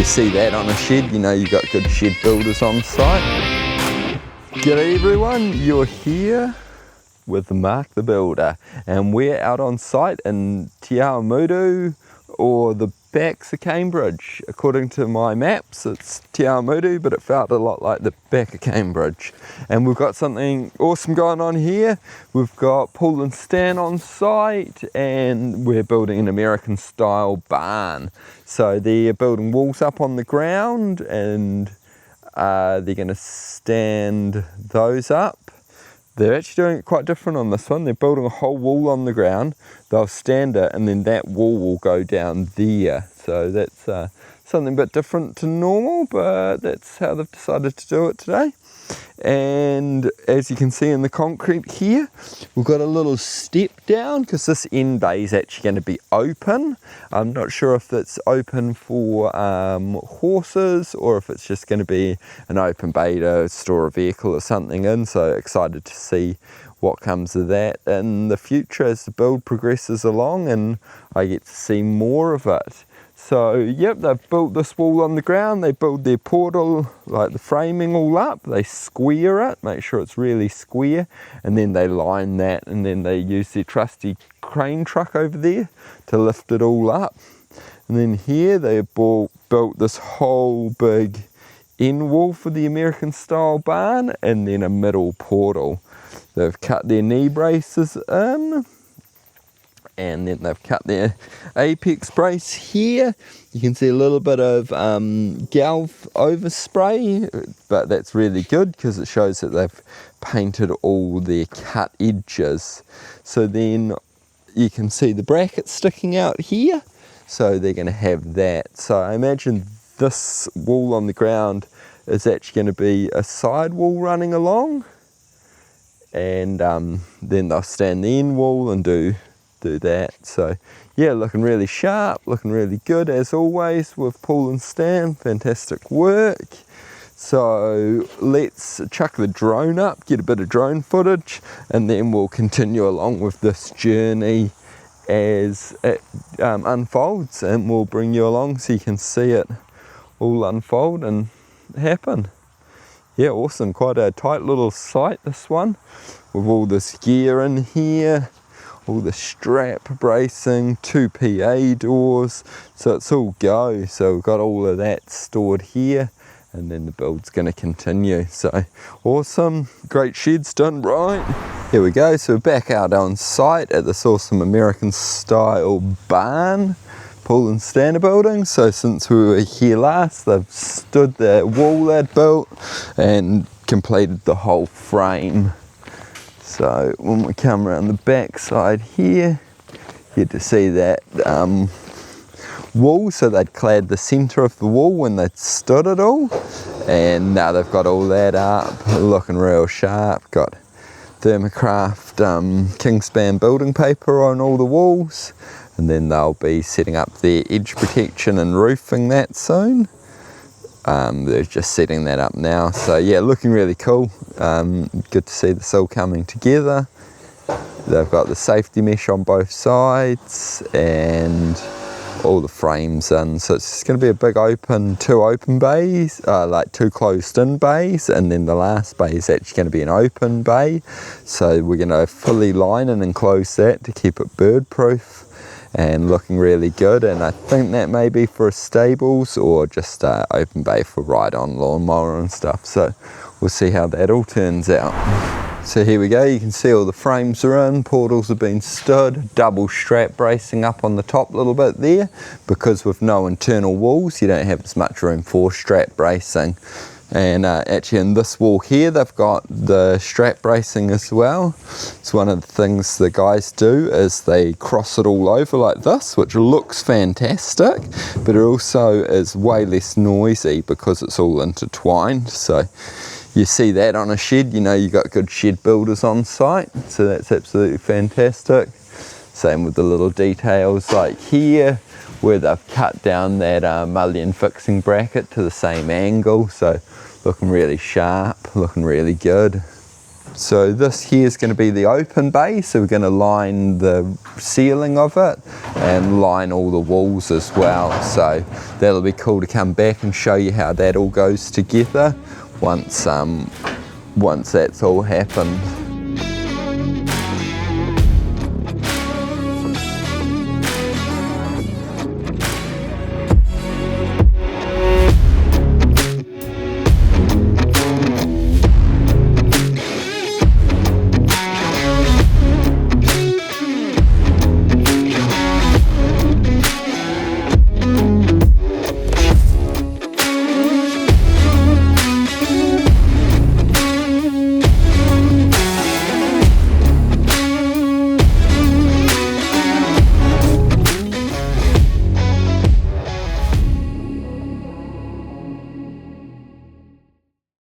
You see that on a shed, you know you've got good shed builders on site. G'day everyone, you're here with Mark the Builder, and we're out on site in Te Awamutu, or the backs of Cambridge. According to my maps, it's Te Awamutu, but it felt a lot like the back of Cambridge. And we've got something awesome going on here. We've got Paul and Stan on site, and we're building an American style barn. So they're building walls up on the ground, and they're going to stand those up. They're actually doing it quite different on this one. They're building a whole wall on the ground. They'll stand it, and then that wall will go down there. So that's something a bit different to normal, but that's how they've decided to do it today. And as you can see in the concrete here, we've got a little step down because this end bay is actually going to be open. I'm not sure if it's open for horses or if it's just going to be an open bay to store a vehicle or something in. So excited to see what comes of that in the future as the build progresses along and I get to see more of it. So yep, they've built this wall on the ground. They build their portal, like the framing all up. They square it, make sure it's really square, and then they line that, and then they use their trusty crane truck over there to lift it all up. And then here they built this whole big end wall for the American style barn, and then a middle portal. They've cut their knee braces in, and then they've cut their apex brace here. You can see a little bit of galv overspray, but that's really good because it shows that they've painted all their cut edges. So then you can see the brackets sticking out here, so they're going to have that. So I imagine this wall on the ground is actually going to be a side wall running along, and then they'll stand the end wall and do that. So yeah, looking really sharp, looking really good as always with Paul and Stan. Fantastic work. So let's chuck the drone up, get a bit of drone footage, and then we'll continue along with this journey as it unfolds, and we'll bring you along so you can see it all unfold and happen. Yeah, awesome. Quite a tight little site, this one, with all this gear in here, all the strap bracing, 2 PA doors, so it's all go. So we've got all of that stored here, and then the build's going to continue. So awesome, great sheds done right. Here we go, so we're back out on site at this awesome American style barn Paul and Stan are building. So since we were here last, they've stood the wall they'd built and completed the whole frame. So when we come around the back side here, you get to see that wall. So they'd clad the centre of the wall when they stood it all, and now they've got all that up, looking real sharp. Got thermocraft Kingspan building paper on all the walls, and then they'll be setting up their edge protection and roofing that soon. They're just setting that up now. So yeah, looking really cool. Good to see this all coming together. They've got the safety mesh on both sides and all the frames in. So it's just going to be a big open, 2 open bays, like 2 closed in bays, and then the last bay is actually going to be an open bay. So we're going to fully line and enclose that to keep it bird proof, and looking really good. And I think that may be for stables or just open bay for ride-on lawnmower and stuff. So we'll see how that all turns out. So here we go, you can see all the frames are in, portals have been stood, double strap bracing up on the top a little bit there, because with no internal walls you don't have as much room for strap bracing. And actually in this wall here they've got the strap bracing as well. It's one of the things the guys do is they cross it all over like this, which looks fantastic, but it also is way less noisy because it's all intertwined. So you see that on a shed, you know you've got good shed builders on site, so that's absolutely fantastic. Same with the little details like here, where they've cut down that mullion fixing bracket to the same angle, so looking really sharp, looking really good. So this here is going to be the open bay, so we're going to line the ceiling of it and line all the walls as well. So that'll be cool to come back and show you how that all goes together once that's all happened.